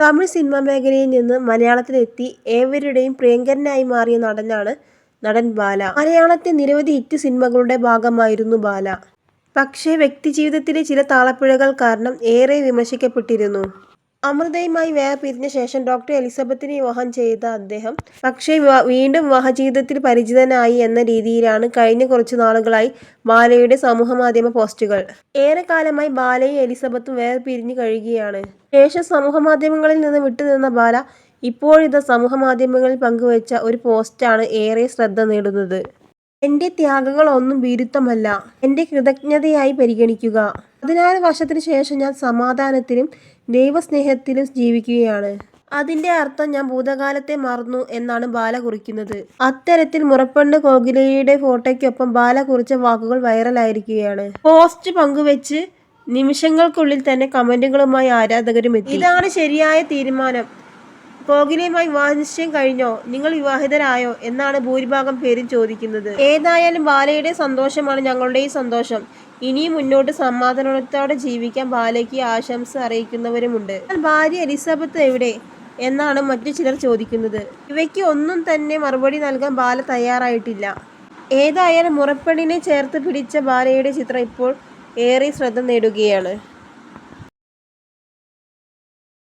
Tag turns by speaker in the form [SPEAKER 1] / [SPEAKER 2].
[SPEAKER 1] Tamil cinema മേഖലയിൽ നിന്ന് മലയാളത്തിലെത്തി ഏവരുടെയും പ്രിയങ്കരനായി മാറിയ നടനാണ് നടൻ ബാല. മലയാളത്തെ നിരവധി ഹിറ്റ് സിനിമകളുടെ ഭാഗമായിരുന്നു ബാല. പക്ഷേ വ്യക്തിജീവിതത്തിലെ ചില താളപ്പിഴകൾ കാരണം ഏറെ വിമർശിക്കപ്പെട്ടിരുന്നു. അമൃതയുമായി വേർപിരിഞ്ഞ ശേഷം ഡോക്ടർ എലിസബത്തിനെ വിവാഹം ചെയ്ത അദ്ദേഹം പക്ഷേ വീണ്ടും വിവാഹജീവിതത്തിൽ പരിചിതനായി എന്ന രീതിയിലാണ് കഴിഞ്ഞ കുറച്ചു നാളുകളായി ബാലയുടെ സമൂഹമാധ്യമ പോസ്റ്റുകൾ. ഏറെക്കാലമായി ബാലയും എലിസബത്തും വേർപിരിഞ്ഞ് കഴിയുകയാണ്. ശേഷം സമൂഹമാധ്യമങ്ങളിൽ നിന്ന് വിട്ടുനിന്ന ബാല ഇപ്പോഴിതാ സമൂഹമാധ്യമങ്ങളിൽ പങ്കുവച്ച ഒരു പോസ്റ്റാണ് ഏറെ ശ്രദ്ധ നേടുന്നത്. എന്റെ ത്യാഗങ്ങൾ ഒന്നും ഭീരുത്വമല്ല, എന്റെ കൃതജ്ഞതയായി പരിഗണിക്കുക. 16 വർഷത്തിനു ശേഷം ഞാൻ സമാധാനത്തിലും ദൈവസ്നേഹത്തിലും ജീവിക്കുകയാണ്. അതിന്റെ അർത്ഥം ഞാൻ ഭൂതകാലത്തെ മറന്നു എന്നാണ് ബാല കുറിക്കുന്നത്. അത്തരത്തിൽ മുറപ്പെണ്ണ് കോകിലയുടെ ഫോട്ടോയ്ക്കൊപ്പം ബാല കുറിച്ച വാക്കുകൾ വൈറലായിരിക്കുകയാണ്. പോസ്റ്റ് പങ്കുവെച്ച് നിമിഷങ്ങൾക്കുള്ളിൽ തന്നെ കമന്റുകളുമായി ആരാധകരും എത്തി. ഇതാണ് ശരിയായ തീരുമാനം. കോകിലയുമായി വിവാഹനിശ്ചയം കഴിഞ്ഞോ? നിങ്ങൾ വിവാഹിതരായോ? എന്നാണ് ഭൂരിഭാഗം പേരും ചോദിക്കുന്നത്. ഏതായാലും ബാലയുടെ സന്തോഷമാണ് ഞങ്ങളുടെയും സന്തോഷം. ഇനിയും മുന്നോട്ട് സമാധാനത്തോടെ ജീവിക്കാൻ ബാലയ്ക്ക് ആശംസ അറിയിക്കുന്നവരുമുണ്ട്. എന്നാൽ ഭാര്യ എലിസബത്ത് എവിടെ എന്നാണ് മറ്റു ചിലർ ചോദിക്കുന്നത്. ഇവയ്ക്ക് ഒന്നും തന്നെ മറുപടി നൽകാൻ ബാല തയ്യാറായിട്ടില്ല. ഏതായാലും മുറപ്പെണ്ണിനെ ചേർത്ത് പിടിച്ച ബാലയുടെ ചിത്രം ഇപ്പോൾ ഏറെ ശ്രദ്ധ നേടുകയാണ്.